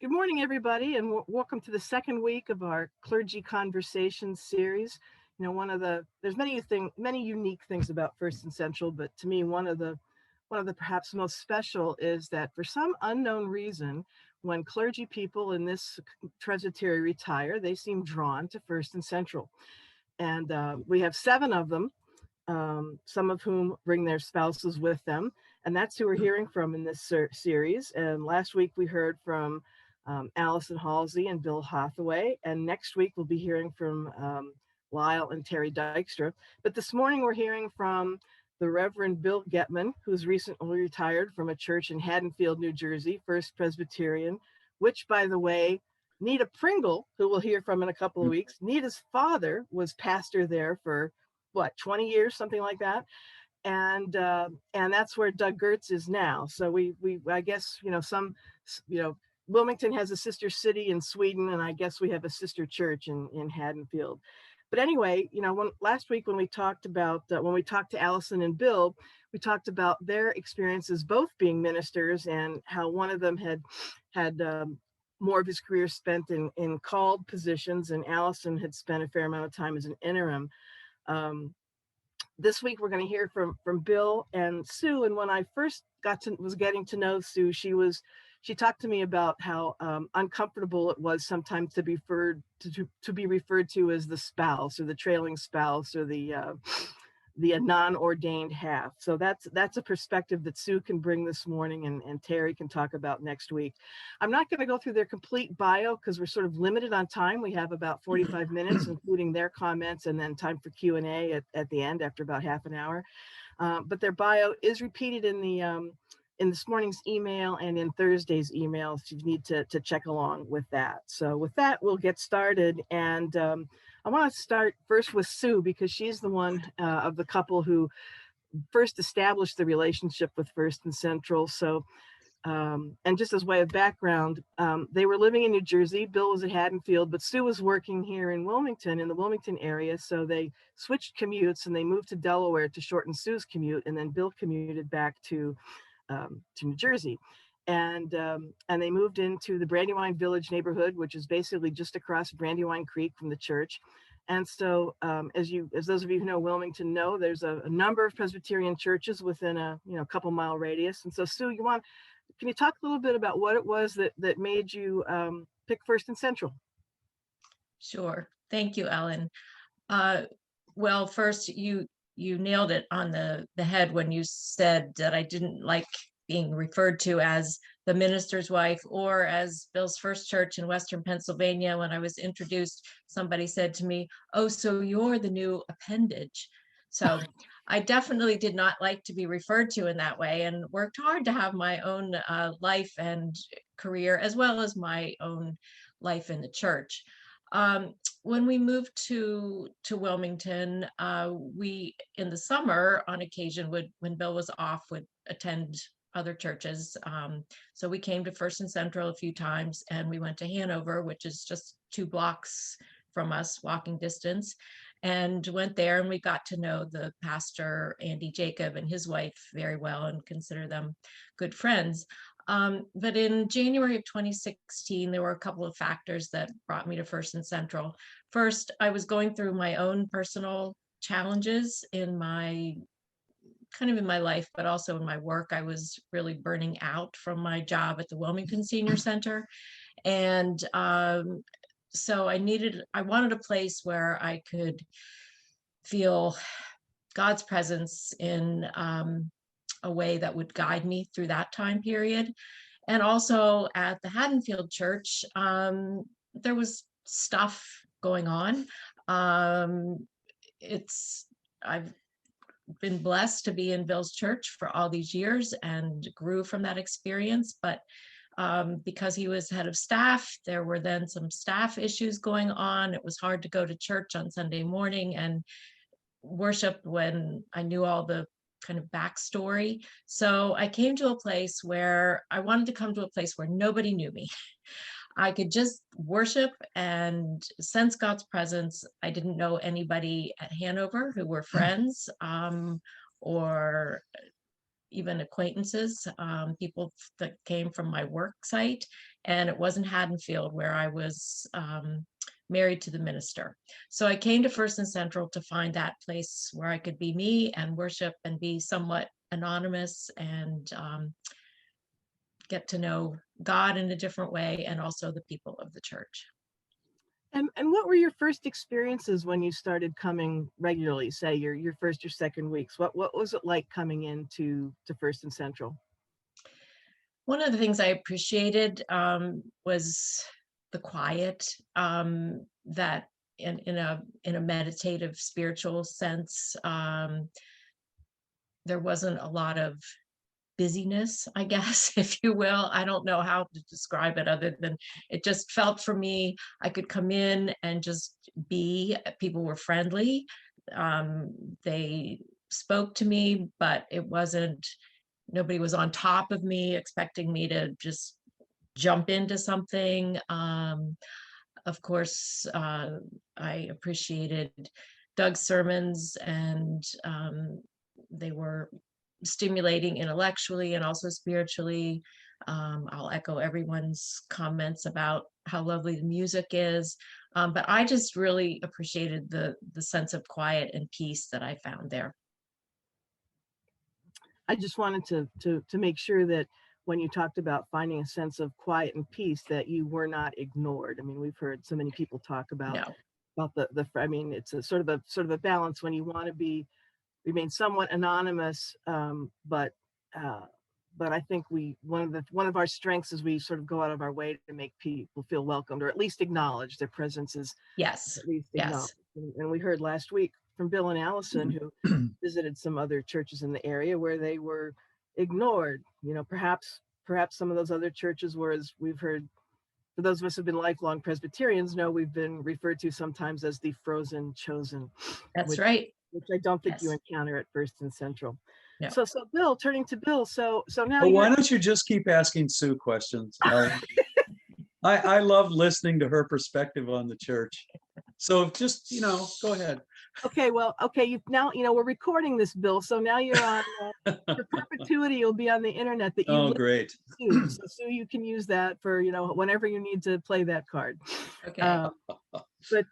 Good morning, everybody, and welcome to the second week of our Clergy Conversations series. There's many unique things about First and Central, but to me, one of the perhaps most special is that for some unknown reason, when clergy people in this presbytery retire, they seem drawn to First and Central. And we have 7 of them, some of whom bring their spouses with them. And that's who we're hearing from in this series. And last week we heard from Allison Halsey and Bill Hathaway. And next week we'll be hearing from Lyle and Terry Dykstra. But this morning we're hearing from the Reverend Bill Getman, who's recently retired from a church in Haddonfield, New Jersey, First Presbyterian, which, by the way, Nita Pringle, who we'll hear from in a couple of weeks, Nita's father was pastor there for 20 years, something like that. And that's where Doug Gertz is now. So I guess, Wilmington has a sister city in Sweden, and I guess we have a sister church in Haddonfield. But anyway, last week when we talked to Allison and Bill, we talked about their experiences both being ministers and how one of them had more of his career spent in called positions, and Allison had spent a fair amount of time as an interim. This week we're going to hear from Bill and Sue. And when I first was getting to know Sue, she talked to me about how uncomfortable it was sometimes to be referred to as the spouse or the trailing spouse or the non-ordained half. So that's a perspective that Sue can bring this morning, and Terry can talk about next week. I'm not going to go through their complete bio because we're sort of limited on time. We have about 45 minutes, including their comments, and then time for Q&A at the end after about half an hour. But their bio is repeated in this morning's email and in Thursday's email, if you need to check along with that. So with that, we'll get started. And I want to start first with Sue, because she's the one of the couple who first established the relationship with First and Central. So, and just as way of background, they were living in New Jersey. Bill was at Haddonfield, but Sue was working here in Wilmington, in the Wilmington area. So they switched commutes and they moved to Delaware to shorten Sue's commute. And then Bill commuted back to New Jersey. And they moved into the Brandywine Village neighborhood, which is basically just across Brandywine Creek from the church. And so, as those of you who know Wilmington know, there's a number of Presbyterian churches within a couple mile radius. And so, Sue, can you talk a little bit about what it was that made you pick First and Central? Sure. Thank you, Ellen. Well, first, you nailed it on the head when you said that I didn't like being referred to as the minister's wife, or as Bill's first church in Western Pennsylvania. When I was introduced, somebody said to me, "Oh, so you're the new appendage." So I definitely did not like to be referred to in that way, and worked hard to have my own life and career, as well as my own life in the church. When we moved to Wilmington, we, in the summer, on occasion, when Bill was off, would attend other churches. So we came to First and Central a few times, and we went to Hanover, which is just 2 blocks from us, walking distance, and went there, and we got to know the pastor, Andy Jacob, and his wife very well, and consider them good friends. But in January of 2016, there were a couple of factors that brought me to First and Central. First, I was going through my own personal challenges in my life, but also in my work. I was really burning out from my job at the Wilmington Senior Center. And so I wanted a place where I could feel God's presence in a way that would guide me through that time period. And also at the Haddonfield Church, there was stuff going on. I've been blessed to be in Bill's church for all these years and grew from that experience. But because he was head of staff, there were then some staff issues going on. It was hard to go to church on Sunday morning and worship when I knew all the kind of backstory. So I came to a place where I wanted to come to a place where nobody knew me. I could just worship and sense God's presence. I didn't know anybody at Hanover who were friends or even acquaintances, people that came from my work site, and it wasn't Haddonfield where I was married to the minister. So I came to First and Central to find that place where I could be me and worship and be somewhat anonymous and get to know God in a different way and also the people of the church. And what were your first experiences when you started coming regularly, say your first or second weeks? What was it like coming into First and Central? One of the things I appreciated was the quiet, that in a meditative spiritual sense, there wasn't a lot of busyness, I guess, if you will. I don't know how to describe it other than it just felt for me, I could come in and just be. People were friendly. They spoke to me, but it wasn't, nobody was on top of me expecting me to just jump into something. Of course, I appreciated Doug's sermons, and they were stimulating intellectually and also spiritually. I'll echo everyone's comments about how lovely the music is. But I just really appreciated the sense of quiet and peace that I found there. I just wanted to make sure that when you talked about finding a sense of quiet and peace, that you were not ignored. I mean, we've heard so many people talk about No, the. I mean, it's a sort of a balance when you want to remain somewhat anonymous, uh, but I think one of our strengths is we sort of go out of our way to make people feel welcomed, or at least acknowledge their presence is yes, at least acknowledged. yes, And we heard last week from Bill and Allison, who visited some other churches in the area where they were ignored. You know, perhaps some of those other churches were, as we've heard, for those of us who've been lifelong Presbyterians, know we've been referred to sometimes as the frozen chosen, that's which right. which I don't think you Yes, encounter at First and Central. no. So Bill, turning to Bill, so now Well, you're why don't you just keep asking Sue questions, Ellen? I love listening to her perspective on the church. So just, go ahead. okay. Well, okay, you now we're recording this, Bill. So now you're on for perpetuity. You'll be on the internet that you Oh, live great. Sue. So Sue, you can use that for whenever you need to play that card. Okay. But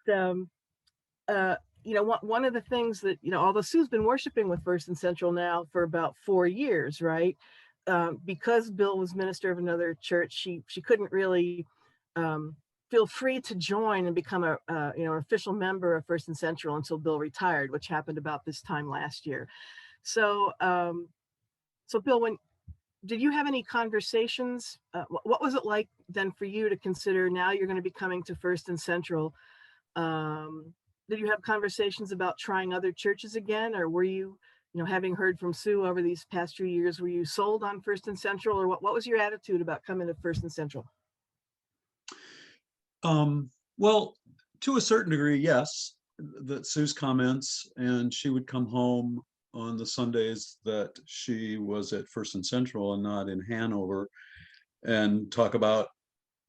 one of the things that although Sue's been worshiping with First and Central now for about 4 years, right? Because Bill was minister of another church, she couldn't really feel free to join and become an official member of First and Central until Bill retired, which happened about this time last year. So so Bill, did you have any conversations? What was it like then for you to consider now you're going to be coming to First and Central? Did you have conversations about trying other churches again, or were you, having heard from Sue over these past few years, were you sold on First and Central, or what was your attitude about coming to First and Central? Well, to a certain degree, yes. That Sue's comments, and she would come home on the Sundays that she was at First and Central and not in Hanover, and talk about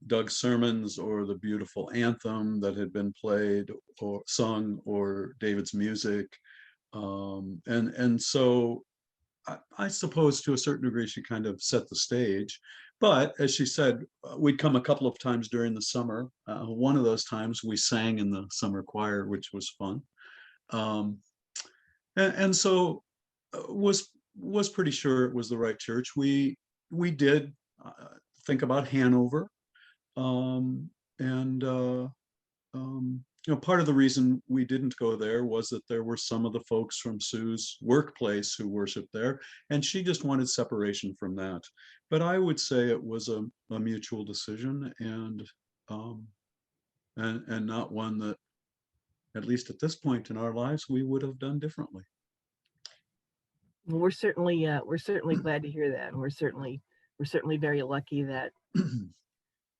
Doug's sermons or the beautiful anthem that had been played or sung, or David's music. And so I suppose to a certain degree she kind of set the stage. But as she said, we'd come a couple of times during the summer. One of those times we sang in the summer choir, which was fun. And so was pretty sure it was the right church. We did think about Hanover. And part of the reason we didn't go there was that there were some of the folks from Sue's workplace who worshiped there, and she just wanted separation from that. But I would say it was a mutual decision, and not one that, at least at this point in our lives, we would have done differently. Well, we're certainly glad to hear that, and we're certainly very lucky that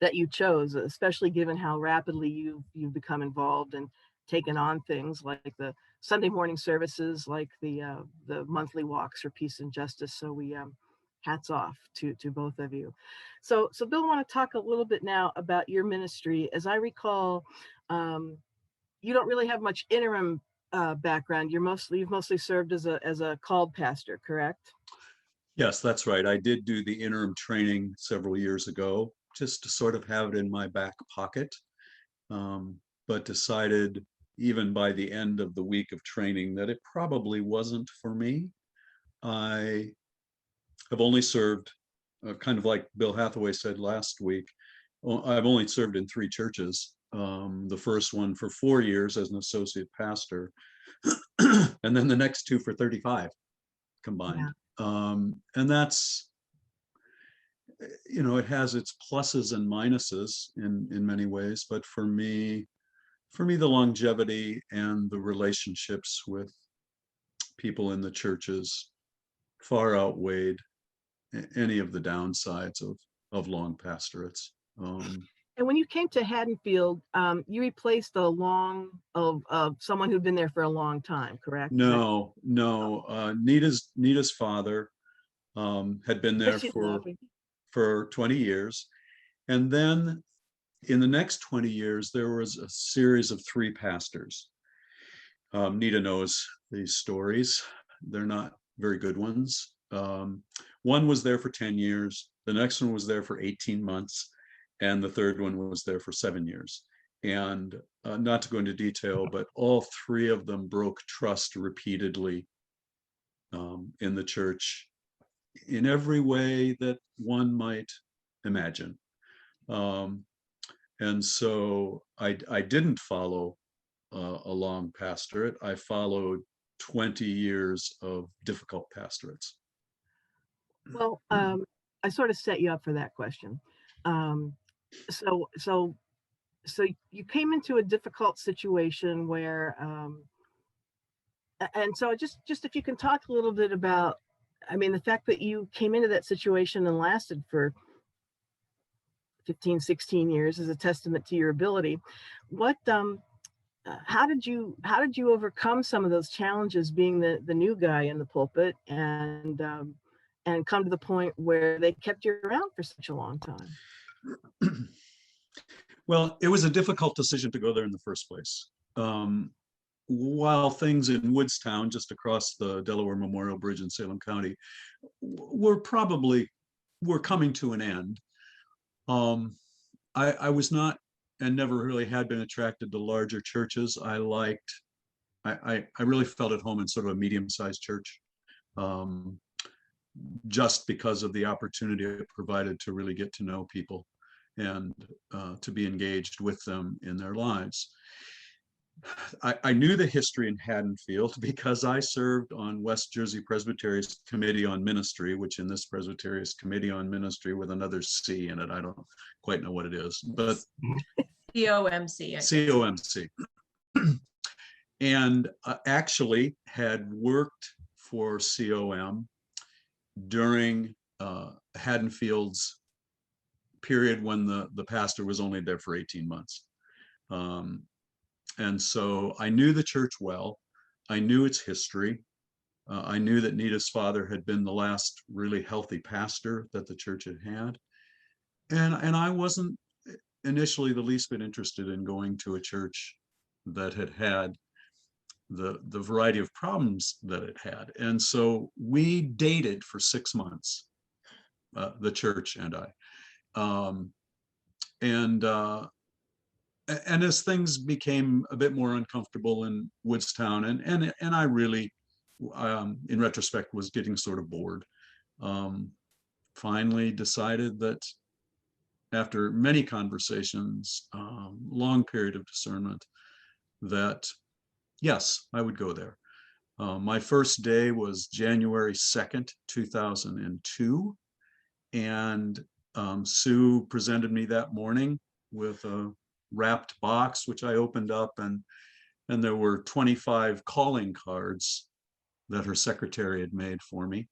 that you chose, especially given how rapidly you've become involved and taken on things like the Sunday morning services, like the monthly walks for peace and justice. So we hats off to both of you. So Bill, I want to talk a little bit now about your ministry. As I recall, you don't really have much interim background. You've mostly served as a called pastor, correct? Yes, that's right. I did do the interim training several years ago, just to sort of have it in my back pocket. But decided even by the end of the week of training that it probably wasn't for me. I have only served, kind of like Bill Hathaway said last week, I've only served in 3 churches. The first one for 4 years as an associate pastor, and then the next 2 for 35 combined. And that's, it has its pluses and minuses in many ways, but for me, the longevity and the relationships with people in the churches far outweighed any of the downsides of long pastorates. And when you came to Haddonfield, you replaced of someone who'd been there for a long time, correct? No. Nita's father had been there She's for laughing. 20 years. And then in the next 20 years, there was a series of 3 pastors. Nita knows these stories. They're not very good ones. One was there for 10 years. The next one was there for 18 months. And the third one was there for 7 years. And not to go into detail, but all 3 of them broke trust repeatedly in the church in every way that one might imagine. And so I didn't follow a long pastorate. I followed 20 years of difficult pastorates. Well, I sort of set you up for that question. So you came into a difficult situation where, and so just if you can talk a little bit about, I mean, the fact that you came into that situation and lasted for 15, 16 years is a testament to your ability. What, how did you overcome some of those challenges being the new guy in the pulpit and come to the point where they kept you around for such a long time? Well, it was a difficult decision to go there in the first place. While things in Woodstown, just across the Delaware Memorial Bridge in Salem County, were coming to an end, I was not, and never really had been, attracted to larger churches. I really felt at home in sort of a medium-sized church, just because of the opportunity it provided to really get to know people and to be engaged with them in their lives. I knew the history in Haddonfield because I served on West Jersey Presbytery's Committee on Ministry, which in this Presbytery is Committee on Ministry with another C in it. I don't quite know what it is, but COMC. COMC. And actually had worked for COM during Haddonfield's period when the pastor was only there for 18 months. And so I knew the church well. I knew its history. I knew that Nita's father had been the last really healthy pastor that the church had had. And I wasn't initially the least bit interested in going to a church that had had the variety of problems that it had. And so we dated for 6 months, the church and I. And as things became a bit more uncomfortable in Woodstown, and I really, in retrospect, was getting sort of bored, finally decided that after many conversations, long period of discernment, that yes, I would go there. My first day was January 2nd, 2002. And Sue presented me that morning with a wrapped box, which I opened up, and there were 25 calling cards that her secretary had made for me.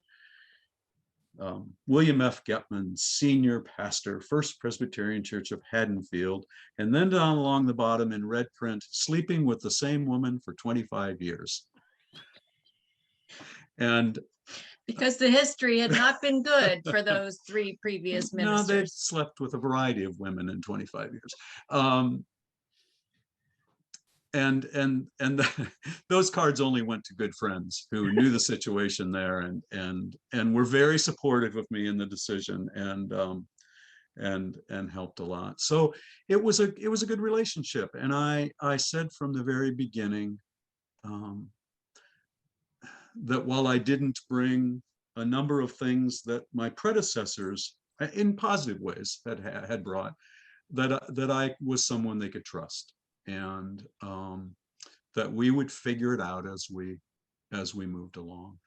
William F. Getman, senior pastor, First Presbyterian Church of Haddonfield, and then down along the bottom in red print, sleeping with the same woman for 25 years. And because the history had not been good for those 3 previous ministers. No, they'd slept with a variety of women in 25 years. those cards only went to good friends who knew the situation there and were very supportive of me in the decision and helped a lot. So it was a good relationship. And I said from the very beginning that while I didn't bring a number of things that my predecessors in positive ways had brought, that I was someone they could trust, and that we would figure it out as we moved along.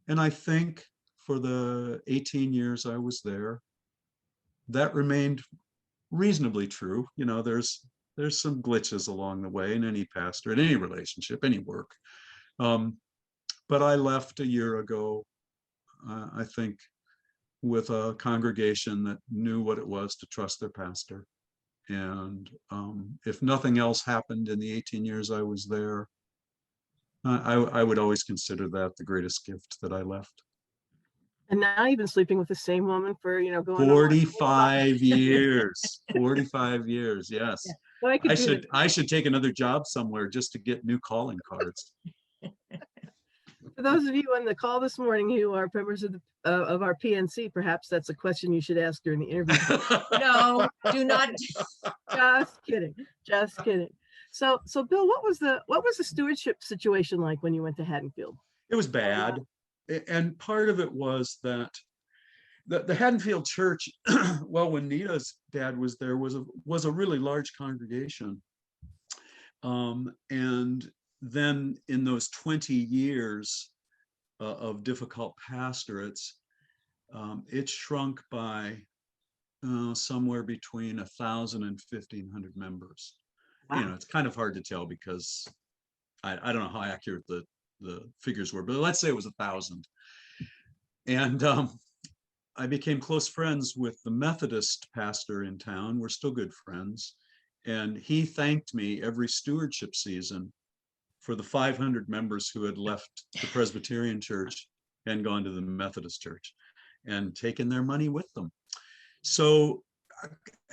And I think for the 18 years I was there, that remained reasonably true. You know, there's some glitches along the way in any pastor, in any relationship, any work. But I left a year ago, I think, with a congregation that knew what it was to trust their pastor. And if nothing else happened in the 18 years I was there, I would always consider that the greatest gift that I left. And now you've been sleeping with the same woman for, you know, going 45 years. 45 years, yes. Yeah. Well, I should take another job somewhere just to get new calling cards. For those of you on the call this morning who are members of our PNC, perhaps that's a question you should ask during the interview. No, do not. Just kidding. Just kidding. So Bill, what was the stewardship situation like when you went to Haddonfield? It was bad. And part of it was that the Haddonfield church, well, when Nita's dad was there, was a really large congregation. And then in those 20 years of difficult pastorates, it shrunk by somewhere between 1,000 and 1,500 members. Wow. You know, it's kind of hard to tell because I don't know how accurate the figures were, but let's say it was 1,000. And I became close friends with the Methodist pastor in town. We're still good friends. And he thanked me every stewardship season for the 500 members who had left the Presbyterian church and gone to the Methodist church and taken their money with them. So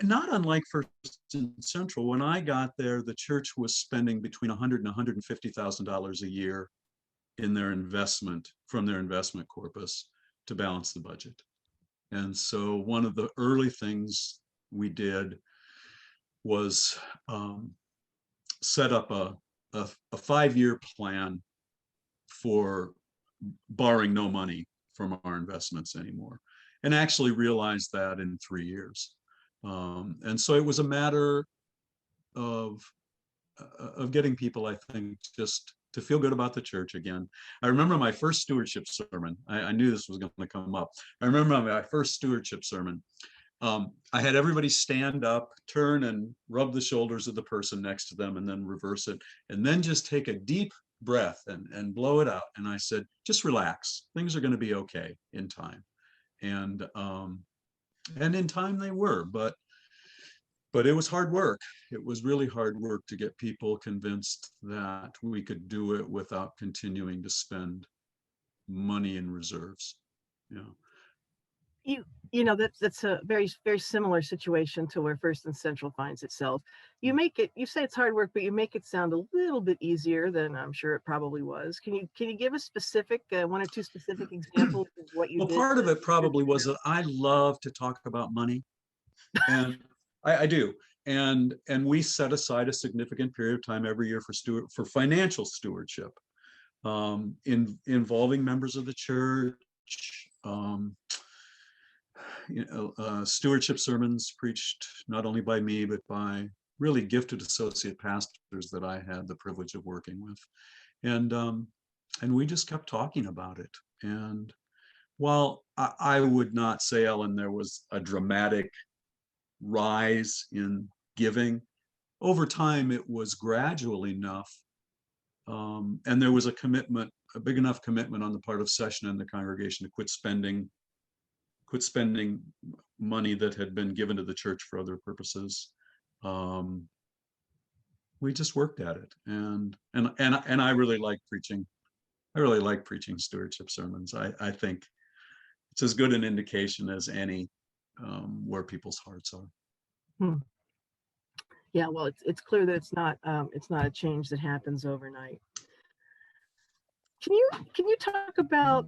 not unlike First and Central, when I got there, the church was spending between $100,000 and $150,000 a year in their investment, from their investment corpus, to balance the budget. And so one of the early things we did was set up a 5-year plan for borrowing no money from our investments anymore, and actually realized that in 3 years. And so it was a matter of getting people, I think, just to feel good about the church again. I remember my first stewardship sermon. I knew this was going to come up. I remember my first stewardship sermon. I had everybody stand up, turn and rub the shoulders of the person next to them, and then reverse it, and then just take a deep breath and blow it out. And I said, just relax. Things are going to be okay in time. And in time they were, but it was hard work. It was really hard work to get people convinced that we could do it without continuing to spend money in reserves. You know, that's a very, very similar situation to where First and Central finds itself. You say it's hard work, but you make it sound a little bit easier than I'm sure it probably was. Can you give us specific, 1 or 2 specific examples of what you did? Well, part of it probably was that I love to talk about money, and I do. And we set aside a significant period of time every year for financial stewardship, involving members of the church. Stewardship sermons preached not only by me, but by really gifted associate pastors that I had the privilege of working with. And we just kept talking about it. And while I would not say, Ellen, there was a dramatic rise in giving, over time it was gradual enough. And there was a big enough commitment on the part of session and the congregation to quit spending money that had been given to the church for other purposes. We just worked at it, and I really like preaching. I really like preaching stewardship sermons. I think it's as good an indication as any where people's hearts are. Yeah, well, it's clear that it's not a change that happens overnight. Can you talk about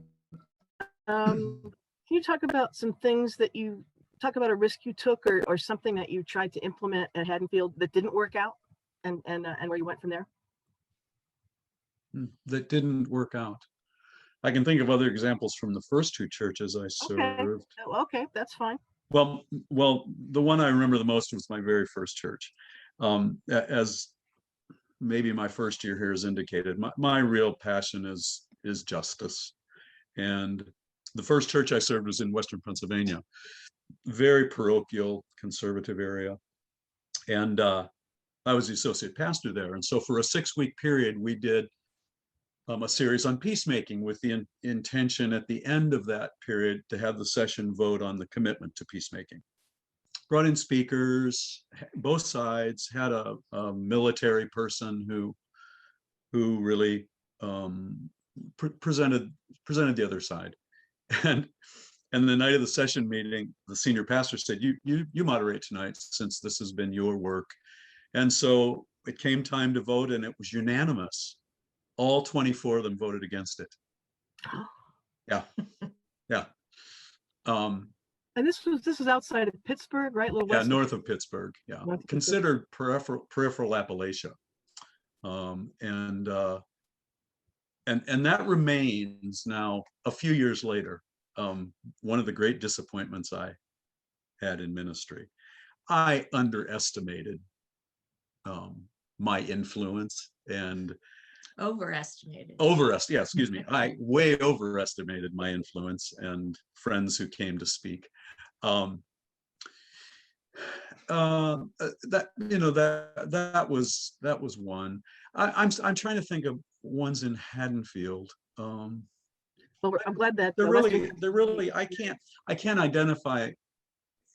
some things that you talk about, a risk you took, or something that you tried to implement at Haddonfield that didn't work out, and where you went from there? That didn't work out. I can think of other examples from the first two churches I Okay. served. Oh, okay, that's fine. Well, the one I remember the most was my very first church. As maybe my first year here has indicated, my real passion is justice. And the first church I served was in Western Pennsylvania, very parochial, conservative area. And I was the associate pastor there. And so for a 6-week period, we did a series on peacemaking, with the intention at the end of that period to have the session vote on the commitment to peacemaking. Brought in speakers, both sides, had a military person who really presented the other side. And the night of the session meeting, the senior pastor said, you moderate tonight, since this has been your work. And so it came time to vote, and it was unanimous. All 24 of them voted against it. Yeah. Yeah. And this was outside of Pittsburgh, right? Yeah, north of Pittsburgh. Yeah, considered peripheral Appalachia. And that remains now, a few years later, one of the great disappointments I had in ministry. I underestimated my influence, and excuse me. I way overestimated my influence and friends who came to speak. That was one. I'm trying to think of ones in Haddonfield. Well, I'm glad that they're really I can't identify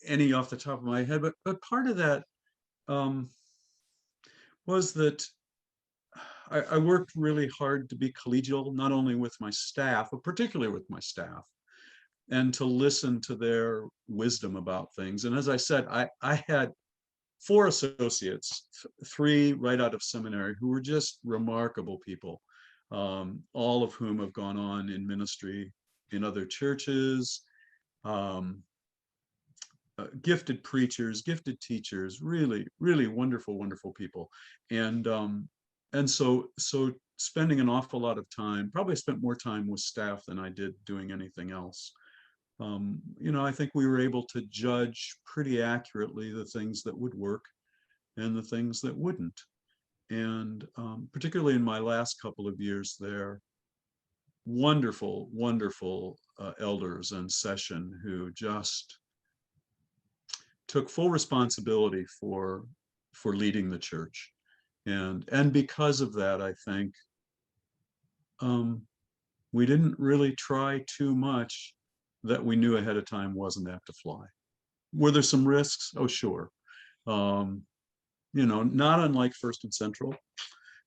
any off the top of my head, but part of that was that I worked really hard to be collegial, not only with my staff, but particularly with my staff, and to listen to their wisdom about things. And as I said, I had 4 associates, 3 right out of seminary, who were just remarkable people, all of whom have gone on in ministry in other churches, gifted preachers, gifted teachers, really, really wonderful, wonderful people. And so spending an awful lot of time, probably spent more time with staff than I did doing anything else. I think we were able to judge pretty accurately the things that would work and the things that wouldn't. And particularly in my last couple of years there, wonderful, wonderful elders in session who just took full responsibility for leading the church. And because of that, I think we didn't really try too much that we knew ahead of time wasn't apt to fly. Were there some risks? Oh, sure. Not unlike First and Central,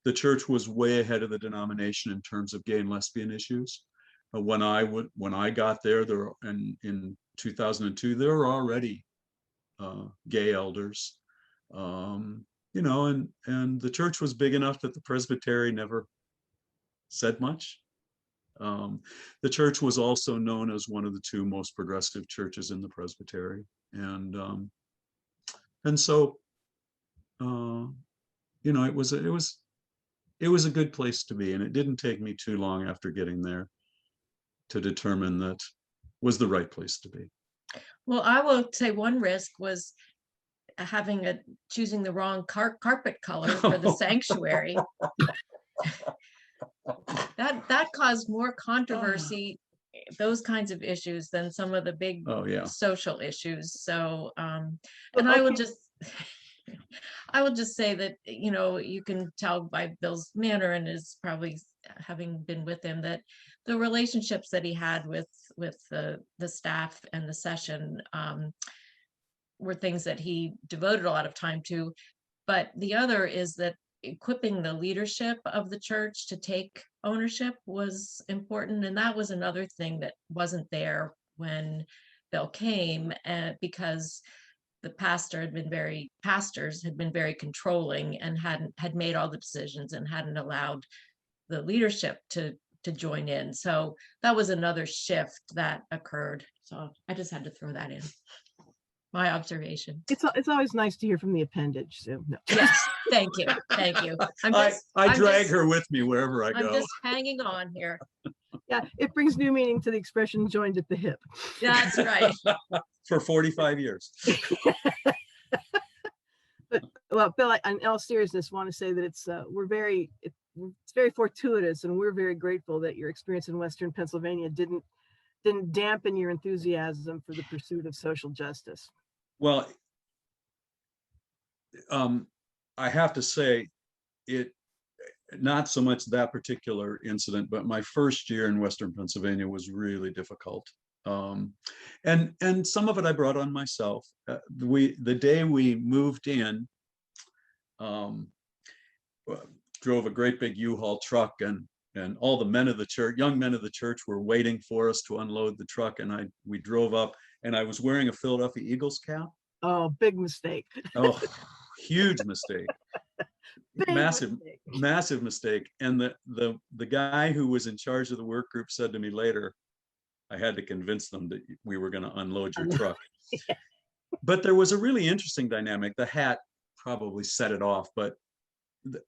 the church was way ahead of the denomination in terms of gay and lesbian issues. When I got there, in 2002, there were already gay elders. And the church was big enough that the presbytery never said much. The church was also known as one of the 2 most progressive churches in the presbytery, and so it was a good place to be, and it didn't take me too long after getting there to determine that was the right place to be. Well, I will say one risk was choosing the wrong carpet color for the sanctuary. That caused more controversy, those kinds of issues, than some of the big social issues. So, and I will just say that, you can tell by Bill's manner, and is probably having been with him, that the relationships that he had with the staff and the session were things that he devoted a lot of time to. But the other is that equipping the leadership of the church to take ownership was important. And that was another thing that wasn't there when Bill came, because the pastors had been very controlling and had made all the decisions and hadn't allowed the leadership to join in. So that was another shift that occurred. So I just had to throw that in. My observation. It's always nice to hear from the appendage, Sue. No. Yes, thank you. Thank you. I drag her with me wherever I I'm go. just hanging on here. Yeah, it brings new meaning to the expression joined at the hip. That's right. For 45 years. But well, Bill, in all seriousness, want to say that it's very fortuitous, and we're very grateful that your experience in Western Pennsylvania didn't dampen your enthusiasm for the pursuit of social justice. Well, I have to say, it not so much that particular incident, but my first year in Western Pennsylvania was really difficult. And some of it I brought on myself. The day we moved in, drove a great big U-Haul truck, and all the men of the church, young men of the church, were waiting for us to unload the truck. And we drove up, and I was wearing a Philadelphia Eagles cap. Oh, big mistake. Oh, huge mistake. Massive mistake. And the guy who was in charge of the work group said to me later, I had to convince them that we were going to unload your truck. Yeah. But there was a really interesting dynamic. The hat probably set it off, but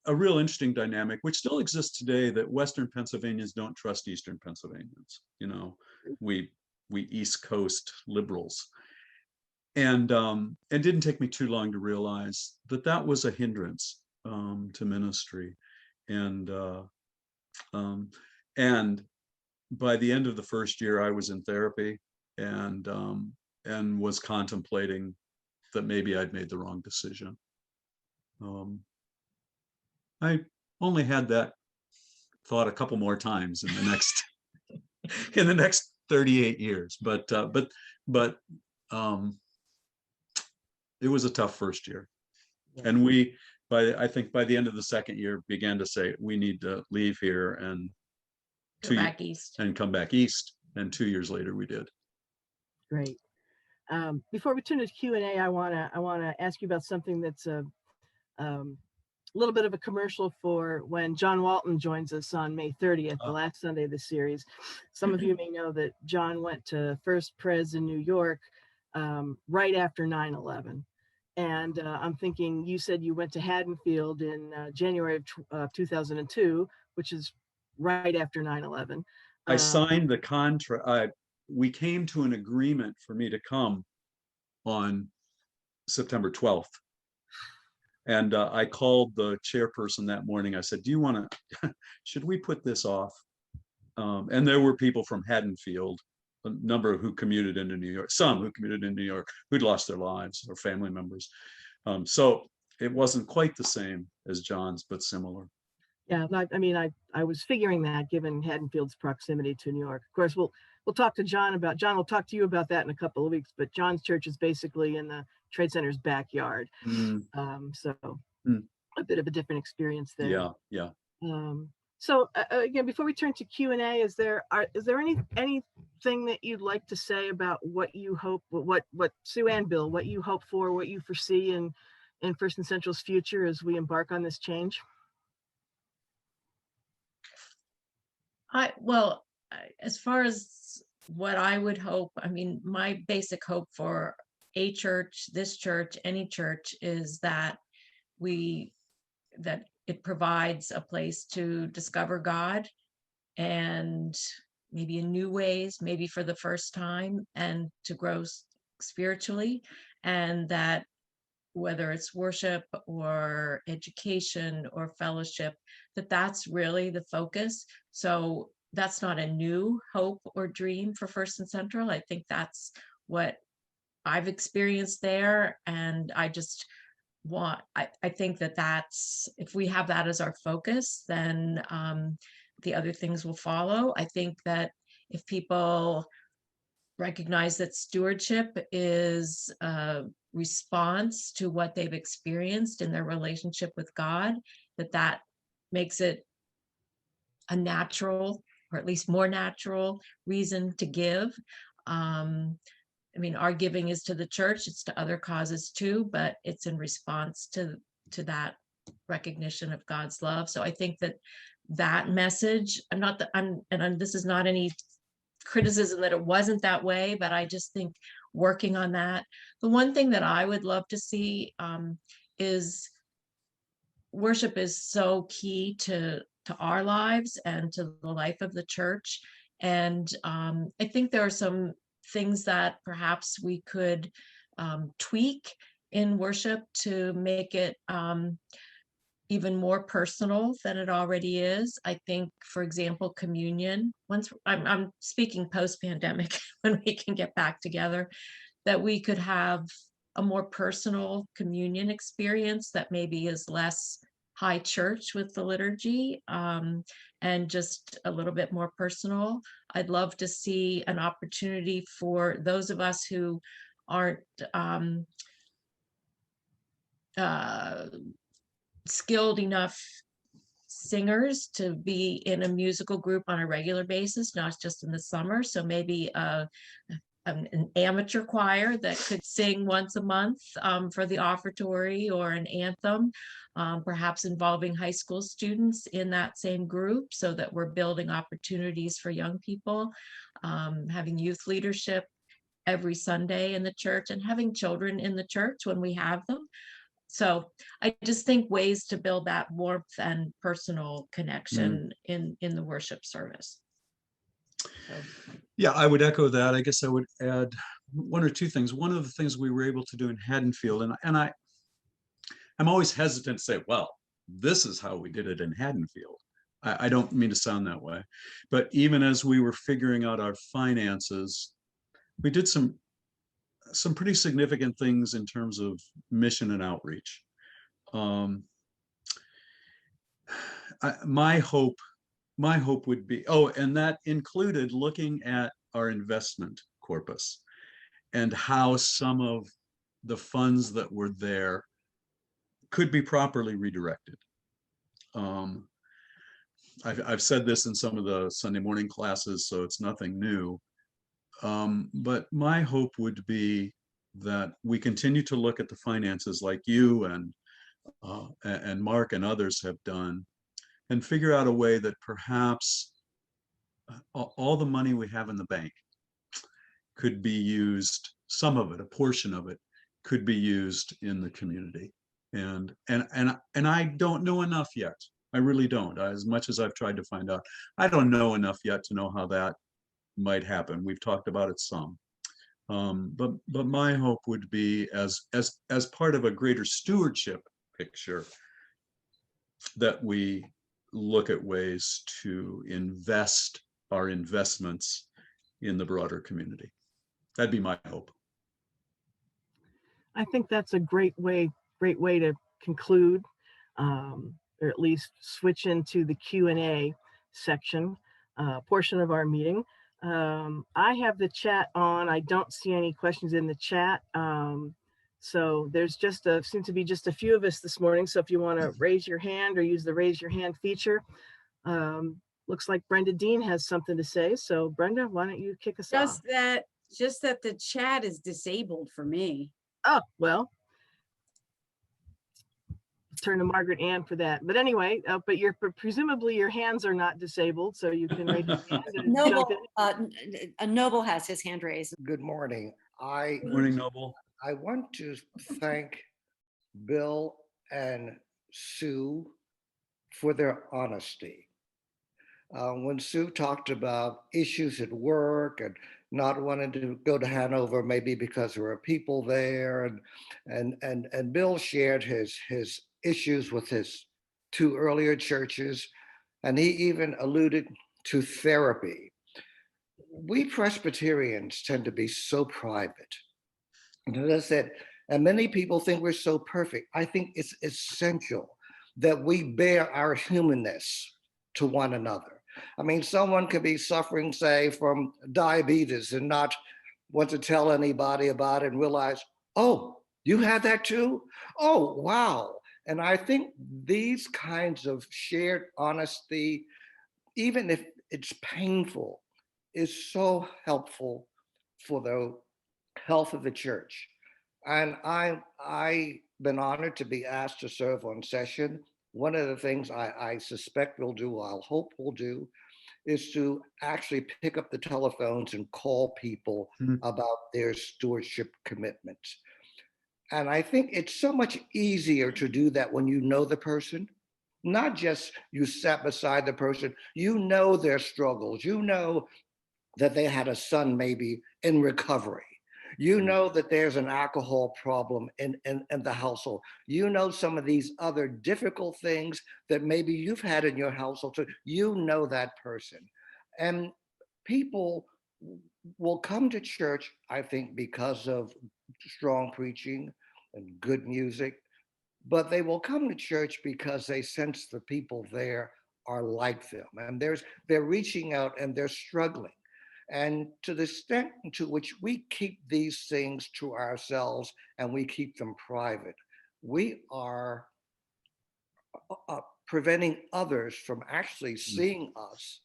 a real interesting dynamic, which still exists today, that Western Pennsylvanians don't trust Eastern Pennsylvanians. You know, we East Coast liberals. And it didn't take me too long to realize that that was a hindrance to ministry. And by the end of the first year, I was in therapy and was contemplating that maybe I'd made the wrong decision. I only had that thought a couple more times in the next 38 years, but it was a tough first year. Yeah. And I think by the end of the second year, began to say, we need to leave here and Go back east. and come back east. And 2 years later, we did. Great. Before we turn to Q&A, I wanna ask you about something that's a little bit of a commercial for when John Walton joins us on May 30th, the last Sunday of the series. Some of you may know that John went to First Pres in New York right after 9/11. And I'm thinking, you said you went to Haddonfield in January of 2002, which is right after 9/11. I signed the contract. We came to an agreement for me to come on September 12th. And I called the chairperson that morning. I said, do you want to, should we put this off? And there were people from Haddonfield, a number who commuted into New York, some who commuted in New York, who'd lost their lives or family members. So it wasn't quite the same as John's, but similar. Yeah, I mean, I was figuring that, given Haddonfield's proximity to New York. Of course, we'll talk to John will talk to you about that in a couple of weeks, but John's church is basically in the Trade Center's backyard. So a bit of a different experience there. Yeah. So again, before we turn to Q&A, is there anything that you'd like to say about what you hope, what Sue and Bill, what you hope for, what you foresee in First and Central's future as we embark on this change? As far as what I would hope, I mean, my basic hope for a church, this church, any church, is that it provides a place to discover God, and maybe in new ways, maybe for the first time, and to grow spiritually, and that whether it's worship or education or fellowship, that's really the focus. So that's not a new hope or dream for First and Central. I think that's what I've experienced there. And I just I think that's, if we have that as our focus, then the other things will follow. I think that if people recognize that stewardship is a response to what they've experienced in their relationship with God, that makes it a natural, or at least more natural, reason to give. I mean, our giving is to the church, it's to other causes too, but it's in response to that recognition of God's love. So I think that message, this is not any criticism that it wasn't that way, but I just think working on that. The one thing that I would love to see is worship is so key to our lives and to the life of the church. And I think there are some things that perhaps we could tweak in worship to make it even more personal than it already is. I think, for example, communion, once I'm speaking post-pandemic, when we can get back together, that we could have a more personal communion experience that maybe is less high church with the liturgy, and just a little bit more personal. I'd love to see an opportunity for those of us who aren't skilled enough singers to be in a musical group on a regular basis, not just in the summer. So maybe an amateur choir that could sing once a month for the offertory, or an anthem, perhaps involving high school students in that same group, so that we're building opportunities for young people, having youth leadership every Sunday in the church, and having children in the church when we have them. So I just think ways to build that warmth and personal connection in the worship service. Yeah, I would echo that. I guess I would add one or two things. One of the things we were able to do in Haddonfield, and I'm always hesitant to say, well, this is how we did it in Haddonfield. I don't mean to sound that way, but even as we were figuring out our finances, we did some pretty significant things in terms of mission and outreach. My hope would be, and that included looking at our investment corpus and how some of the funds that were there could be properly redirected. I've said this in some of the Sunday morning classes, so it's nothing new. But my hope would be that we continue to look at the finances like you and Mark and others have done, and figure out a way that perhaps all the money we have in the bank could be used, some of it, a portion of it, could be used in the community. And I don't know enough yet. I really don't. As much as I've tried to find out, I don't know enough yet to know how that might happen. We've talked about it some. But my hope would be, as part of a greater stewardship picture, that we look at ways to invest our investments in the broader community. That'd be my hope. I think that's a great way to conclude, or at least switch into the Q&A section portion of our meeting. I have the chat on. I don't see any questions in the chat. So there's seems to be just a few of us this morning. So if you want to raise your hand or use the raise your hand feature, looks like Brenda Dean has something to say. So Brenda, why don't you kick us off? Just that the chat is disabled for me. Oh, well, turn to Margaret Ann for that. But anyway, but presumably your hands are not disabled, so you can raise your hand. And Noble has his hand raised. Good morning. Good morning, Noble. I want to thank Bill and Sue for their honesty. When Sue talked about issues at work and not wanting to go to Hanover, maybe because there were people there, and Bill shared his issues with his two earlier churches, and he even alluded to therapy. We Presbyterians tend to be so private. And as I said, and many people think we're so perfect. I think it's essential that we bear our humanness to one another. I mean, someone could be suffering, say, from diabetes and not want to tell anybody about it and realize, oh, you had that too? Oh, wow. And I think these kinds of shared honesty, even if it's painful, is so helpful for health of the church. And I've been honored to be asked to serve on session. One of the things I suspect we'll do, I'll hope we'll do, is to actually pick up the telephones and call people Mhm. about their stewardship commitments. And I think it's so much easier to do that when you know the person, not just you sat beside the person, you know their struggles, you know that they had a son maybe in recovery. You know that there's an alcohol problem in the household. You know some of these other difficult things that maybe you've had in your household. So you know that person. And people will come to church, I think, because of strong preaching and good music, but they will come to church because they sense the people there are like them. And they're reaching out and they're struggling. And to the extent to which we keep these things to ourselves and we keep them private, we are preventing others from actually seeing us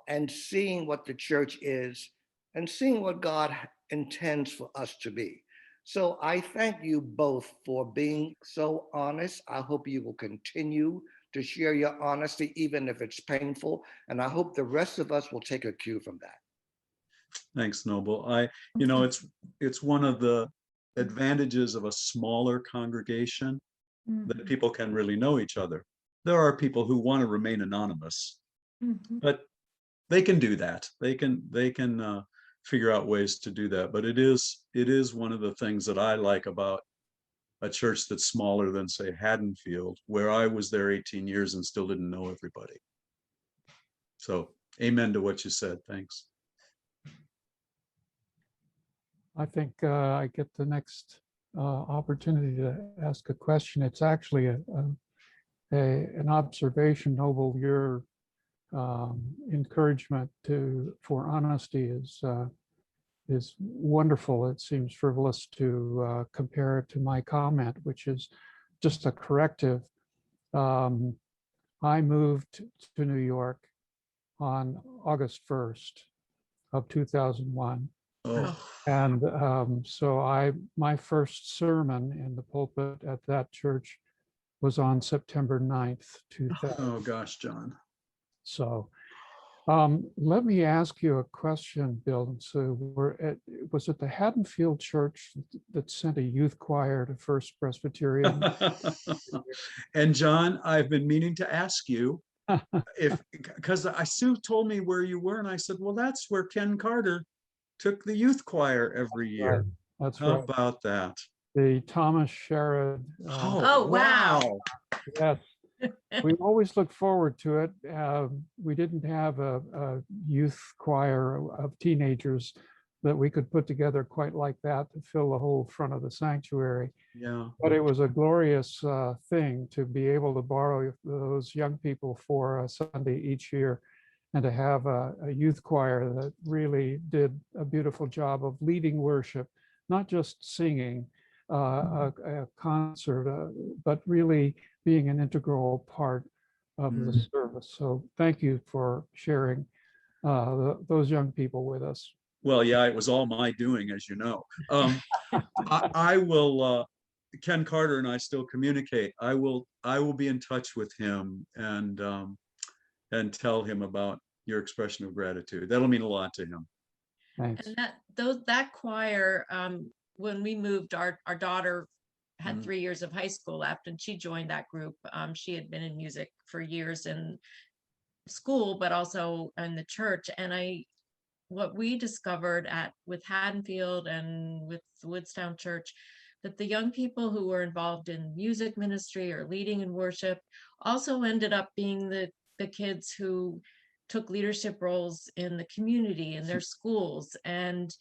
and seeing what the church is and seeing what God intends for us to be. So I thank you both for being so honest. I hope you will continue to share your honesty, even if it's painful. And I hope the rest of us will take a cue from that. Thanks, Noble. It's one of the advantages of a smaller congregation that people can really know each other. There are people who want to remain anonymous, but they can do that. They can figure out ways to do that. But it is one of the things that I like about a church that's smaller than, say, Haddonfield, where I was there 18 years and still didn't know everybody. So amen to what you said. Thanks. I think I get the next opportunity to ask a question. It's actually an observation, Noble. Your encouragement for honesty is wonderful. It seems frivolous to compare it to my comment, which is just a corrective. I moved to New York on August 1st of 2001. Oh, And so my first sermon in the pulpit at that church was on September 9th, 2000. oh gosh, John. So let me ask you a question, Bill and Sue. Was it the Haddonfield Church that sent a youth choir to First Presbyterian? And John, I've been meaning to ask you because Sue told me where you were, and I said, well, that's where Ken Carter took the youth choir every year. That's How right. about that? The Thomas Sherrod. Oh, wow. Yes. We always look forward to it. We didn't have a youth choir of teenagers that we could put together quite like that to fill the whole front of the sanctuary. Yeah. But it was a glorious thing to be able to borrow those young people for a Sunday each year and to have a youth choir that really did a beautiful job of leading worship, not just singing a concert, but really being an integral part of the service. So thank you for sharing those young people with us. Well, yeah, it was all my doing, as you know. I will, Ken Carter and I still communicate. I will be in touch with him and tell him about your expression of gratitude. That'll mean a lot to him. Thanks. And that choir, when we moved, our daughter had 3 years of high school left, and she joined that group. She had been in music for years in school, but also in the church. And what we discovered with Haddonfield and with the Woodstown Church, that the young people who were involved in music ministry or leading in worship also ended up being the kids who took leadership roles in the community, in their schools. And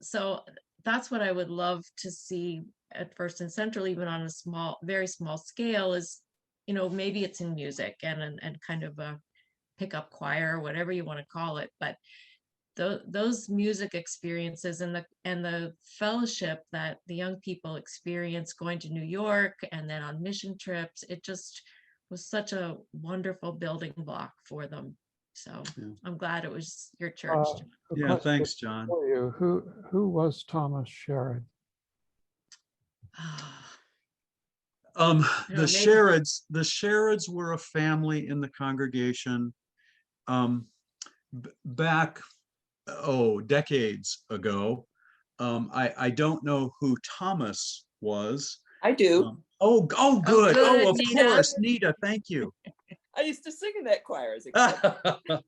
so that's what I would love to see at First and Central, even on a very small scale, is, maybe it's in music and kind of a pickup choir, whatever you want to call it. But those music experiences and the fellowship that the young people experience going to New York and then on mission trips, it just was such a wonderful building block for them. So Yeah. I'm glad it was your church. A Yeah, question thanks, John. for you. Who was Thomas Sherrod? The know, maybe- Sherrods were a family in the congregation back, decades ago. I don't know who Thomas was. I do. Good. good, Oh, of Nita. course, Nita, thank you. I used to sing in that choir as a kid.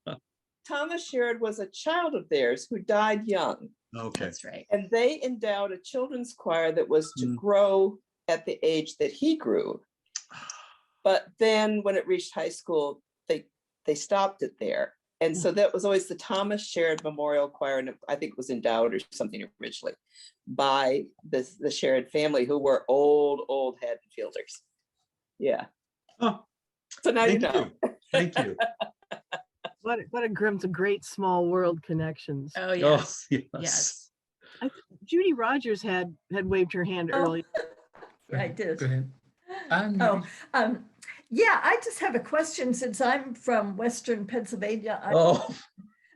Thomas Sherrod was a child of theirs who died young, Okay. That's right. and they endowed a children's choir that was to Mm. grow at the age that he grew. But then when it reached high school, they stopped it there. And so that was always the Thomas Sherrod Memorial Choir, and I think it was endowed or something originally by the Sherrod family, who were old Haddonfielders. Yeah. Oh, So now you thank know. you. Thank you. What a great small world connections. Oh, yes. Yes. Yes. Judy Rogers had waved her hand Oh. earlier. I did. Go ahead. Oh, yeah, I just have a question since I'm from Western Pennsylvania. Oh,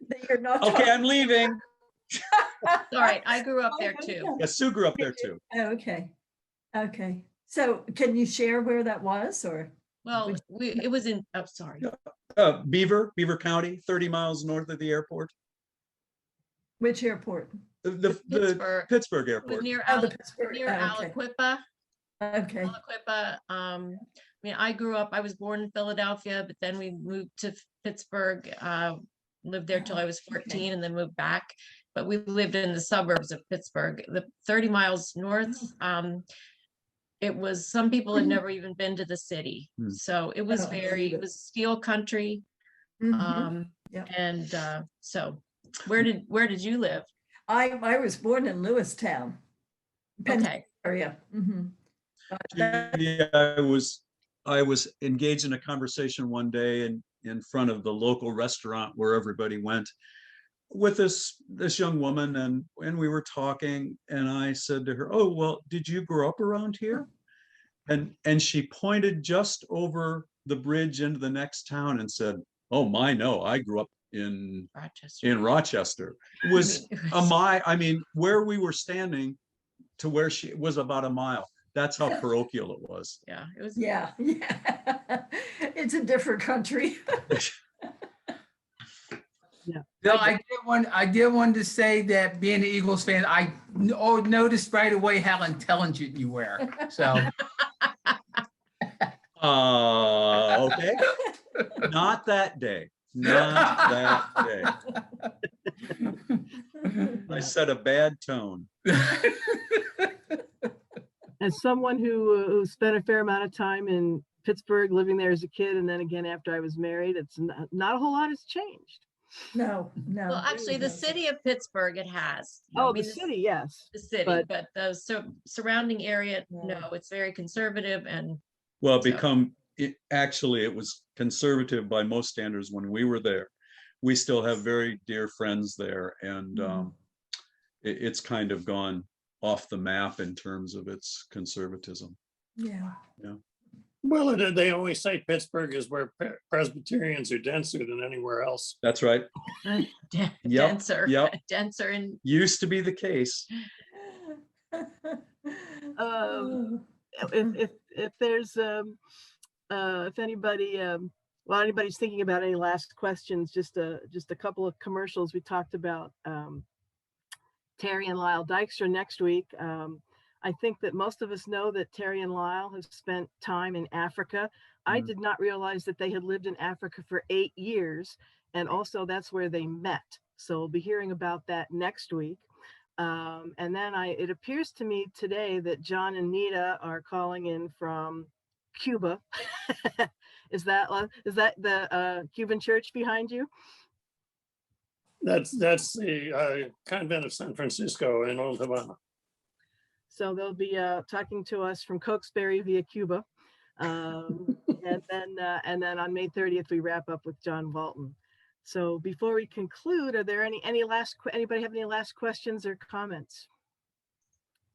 That you're not okay, I'm leaving. All right. I grew up there too. Yeah, Sue grew up there too. Okay. Okay. So can you share where that was or? Well, it was in, oh, sorry. Beaver County, 30 miles north of the airport. Which airport? The Pittsburgh. Pittsburgh It was airport. near Oh, the Pittsburgh. near Oh, okay. Aliquippa. Okay. Aliquippa. I mean, I was born in Philadelphia, but then we moved to Pittsburgh, lived there till I was 14 and then moved back. But we lived in the suburbs of Pittsburgh, the 30 miles north. It was, some people had never even been to the city. Hmm. So it was Oh, I very, believe it it. was steel country. Mhm. Yeah. And so where did you live? I was born in Lewistown, Okay. area. Mhm. Judy, I was engaged in a conversation one day in front of the local restaurant where everybody went with this young woman, and we were talking, and I said to her, "Oh, well, did you grow up around here?" And she pointed just over the bridge into the next town and said, "Oh my, no, I grew up in Rochester." It was a mile. I mean, where we were standing to where she was about a mile. That's how parochial it was. Yeah, it was. Yeah. Yeah. It's a different country. Yeah. Bill, I did want to say that being an Eagles fan, I noticed right away how intelligent you were. So Okay. Not that day. Not that day. I set a bad tone. As someone who spent a fair amount of time in Pittsburgh, living there as a kid, and then again after I was married, it's not a whole lot has changed. No, no. Well, actually, the city of Pittsburgh, it has. Oh, I mean, the city, yes. The city, but- but the surrounding area, Yeah. no, it's very conservative and. Well, So- actually, it was conservative by most standards when we were there. We still have very dear friends there, and it's kind of gone off the map in terms of its conservatism. Yeah. Well, they always say Pittsburgh is where Presbyterians are denser than anywhere else. That's right. Denser, yep. denser and. Used to be the case. If there's if anybody anybody's thinking about any last questions, just a couple of commercials. We talked about Terry and Lyle Dykstra next week. I think that most of us know that Terry and Lyle have spent time in Africa. I did not realize that they had lived in Africa for 8 years, and also that's where they met. So we'll be hearing about that next week. And then it appears to me today that John and Nita are calling in from Cuba. Is that the Cuban church behind you? That's the convent of San Francisco in Old Havana. So they'll be talking to us from Cokesbury via Cuba. And then on May 30th, we wrap up with John Walton. So before we conclude, are there anybody have any last questions or comments?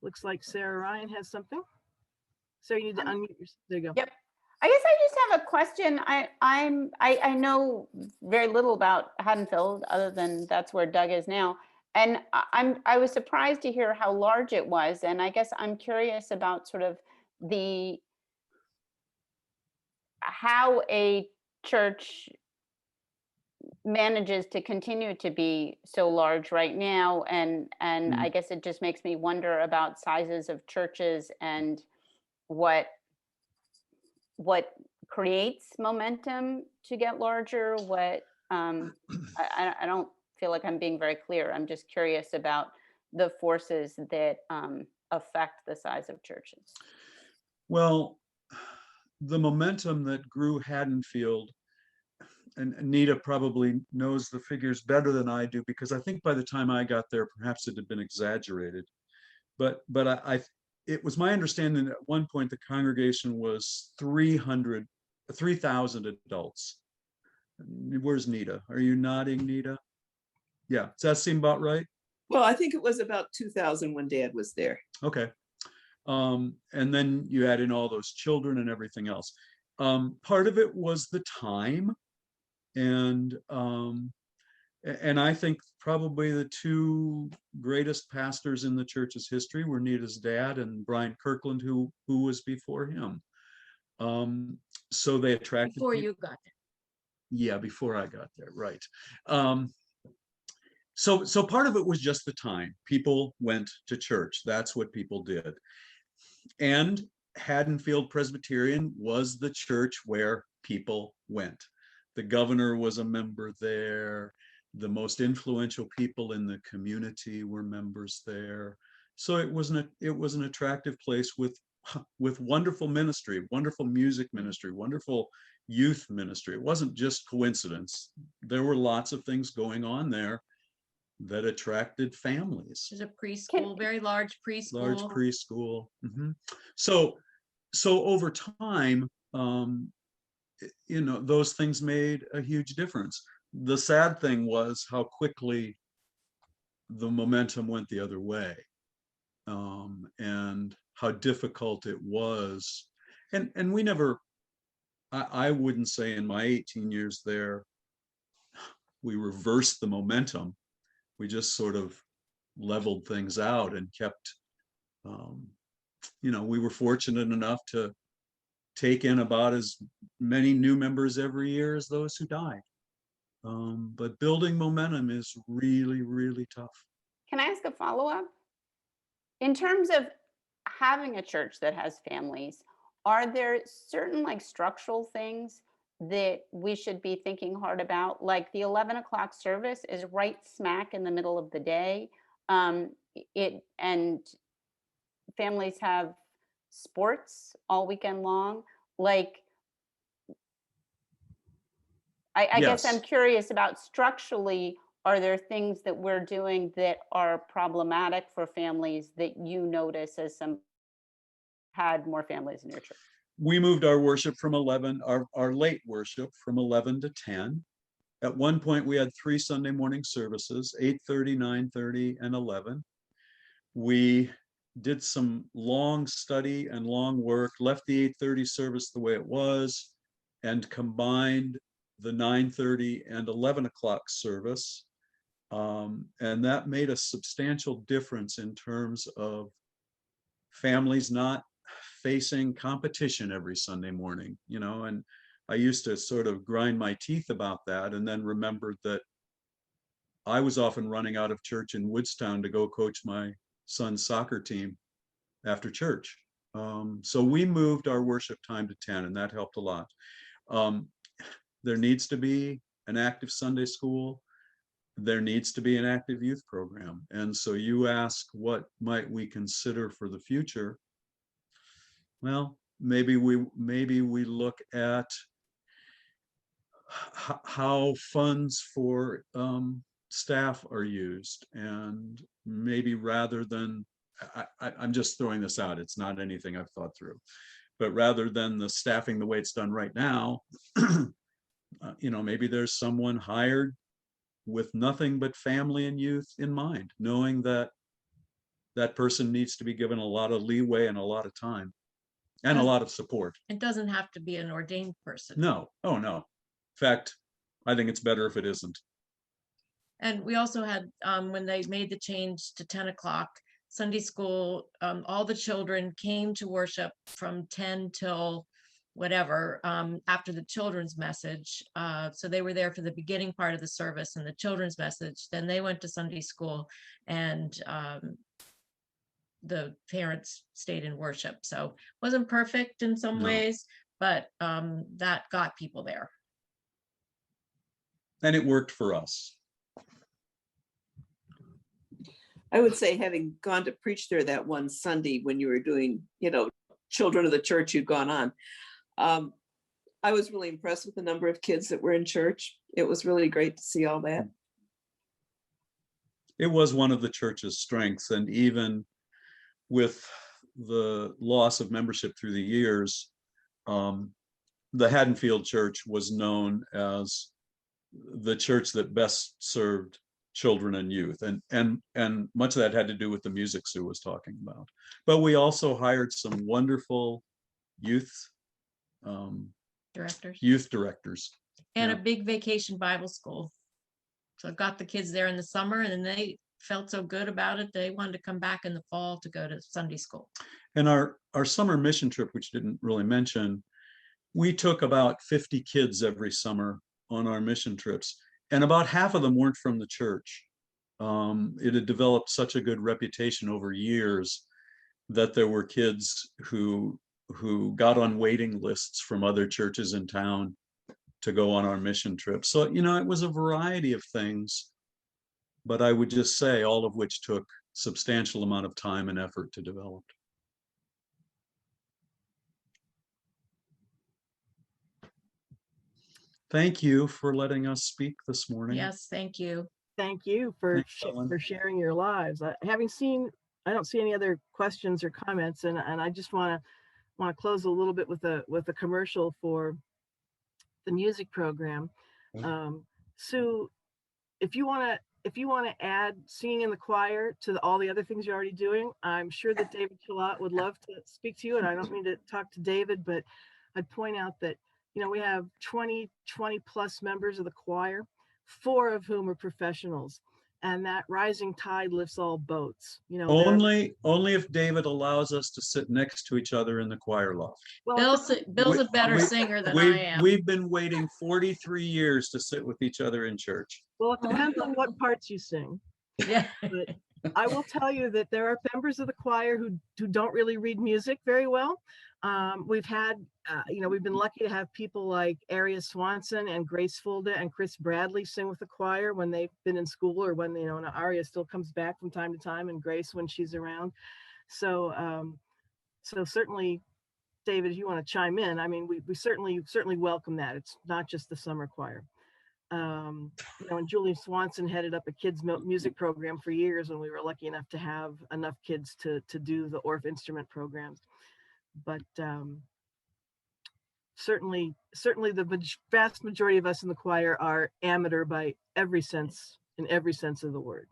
Looks like Sarah Ryan has something. Sarah, you need to unmute yourself. There you go. Yep. I guess I just have a question. I know very little about Haddonfield other than that's where Doug is now. And I was surprised to hear how large it was. And I guess I'm curious about sort of how a church manages to continue to be so large right now. And I guess it just makes me wonder about sizes of churches and what creates momentum to get larger, I don't feel like I'm being very clear. I'm just curious about the forces that affect the size of churches. Well, the momentum that grew Haddonfield, and Anita probably knows the figures better than I do, because I think by the time I got there, perhaps it had been exaggerated. But it was my understanding that at one point the congregation was 3,000 adults. Where's Nita? Are you nodding, Nita? Yeah, does that seem about right? Well, I think it was about 2000 when Dad was there. Okay. And then you add in all those children and everything else. Part of it was the time. And I think probably the two greatest pastors in the church's history were Nita's dad and Brian Kirkland, who was before him. So they attracted Before people. you got there. Yeah, before I got there, right. So part of it was just the time. People went to church. That's what people did. And Haddonfield Presbyterian was the church where people went. The governor was a member there. The most influential people in the community were members there. So it was an attractive place with wonderful ministry, wonderful music ministry, wonderful youth ministry. It wasn't just coincidence. There were lots of things going on there that attracted families. There's a preschool, very large preschool. Large preschool. So over time, those things made a huge difference. The sad thing was how quickly the momentum went the other way, and how difficult it was. And we never, I wouldn't say in my 18 years there, we reversed the momentum. We just sort of leveled things out and kept, we were fortunate enough to take in about as many new members every year as those who died. But building momentum is really, really tough. Can I ask a follow-up? In terms of having a church that has families, are there certain structural things that we should be thinking hard about? Like the 11 o'clock service is right smack in the middle of the day. And families have sports all weekend long. I guess I'm curious about structurally, are there things that we're doing that are problematic for families that you notice as some had more families in your church? We moved our worship from 11, our late worship from 11 to 10. At one point, we had 3 Sunday morning services, 8:30, 9:30, and 11. We did some long study and long work, left the 8:30 service the way it was, and combined the 9:30 and 11 o'clock service. And that made a substantial difference in terms of families not facing competition every Sunday morning, and I used to sort of grind my teeth about that, and then remembered that I was often running out of church in Woodstown to go coach my son's soccer team after church. So we moved our worship time to 10, and that helped a lot. There needs to be an active Sunday school. There needs to be an active youth program. And so you ask, what might we consider for the future? Well, maybe we look at how funds for staff are used, and maybe rather than, I'm just throwing this out, it's not anything I've thought through, but rather than the staffing the way it's done right now, maybe there's someone hired with nothing but family and youth in mind, knowing that that person needs to be given a lot of leeway and a lot of time. and a lot of support. It doesn't have to be an ordained person. No, oh no. In fact, I think it's better if it isn't. And we also had, when they made the change to 10 o'clock, Sunday school, all the children came to worship from 10 till whatever, after the children's message. So they were there for the beginning part of the service and the children's message. Then they went to Sunday school, and the parents stayed in worship. So wasn't perfect in some No. ways, but that got people there. And it worked for us. I would say, having gone to preach there that one Sunday when you were doing, children of the church who'd gone on, I was really impressed with the number of kids that were in church. It was really great to see all that. It was one of the church's strengths, and even with the loss of membership through the years, the Haddonfield Church was known as the church that best served children and youth, and much of that had to do with the music Sue was talking about. But we also hired some wonderful youth directors And Yeah. a big vacation Bible school. So I got the kids there in the summer, and then they felt so good about it, they wanted to come back in the fall to go to Sunday school. And our summer mission trip, which didn't really mention, we took about 50 kids every summer on our mission trips, and about half of them weren't from the church. It had developed such a good reputation over years that there were kids who got on waiting lists from other churches in town to go on our mission trip. So, it was a variety of things, but I would just say all of which took substantial amount of time and effort to develop. Thank you for letting us speak this morning. Yes, thank you. Thank you for Thanks, Ellen. for sharing your lives. I don't see any other questions or comments, and I just want to close a little bit with a commercial for the music program. Sue, if you want to add singing in the choir to all the other things you're already doing, I'm sure that David Chilott would love to speak to you. And I don't mean to talk to David, but I'd point out that we have 20 plus members of the choir, 4 of whom are professionals, and that rising tide lifts all boats. Only if David allows us to sit next to each other in the choir loft. Well, Bill's a better singer than I am. We've been waiting 43 years to sit with each other in church. well, it depends on what parts you sing. Yeah. But I will tell you that there are members of the choir who don't really read music very well. We've had, we've been lucky to have people like Aria Swanson and Grace Fulda and Chris Bradley sing with the choir when they've been in school, or when, and Aria still comes back from time to time, and Grace when she's around. So, so certainly, David, if you want to chime in, I mean, we certainly welcome that. It's not just the summer choir. And Julie Swanson headed up a kids music program for years, and we were lucky enough to have enough kids to do the Orff instrument programs. But certainly the vast majority of us in the choir are amateur by every sense, in every sense of the word.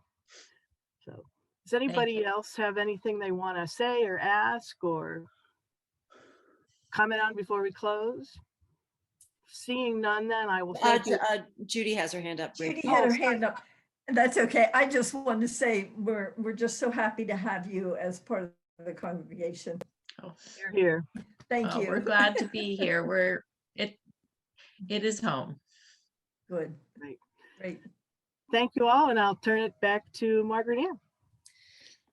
So does anybody else have anything they want to say or ask or comment on before we close? Seeing none, then I will thank you. Judy has her hand up. Judy had her hand up. That's okay. I just wanted to say we're just so happy to have you as part of the congregation. Oh, You're here. Thank you. We're glad to be here. It is home. Good. Great. Thank you all, and I'll turn it back to Margaret Ann.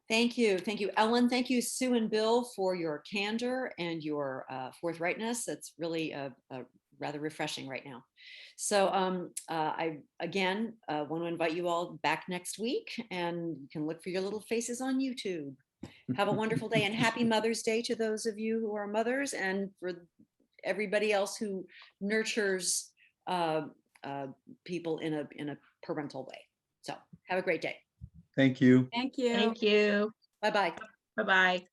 Thank you. Thank you, Ellen. Thank you, Sue and Bill, for your candor and your forthrightness. That's really rather refreshing right now. So I, again, want to invite you all back next week, and you can look for your little faces on YouTube. Have a wonderful day, and happy Mother's Day to those of you who are mothers, and for everybody else who nurtures people in a parental way. So have a great day. Thank you. Thank you. Thank you. Bye-bye. Bye-bye.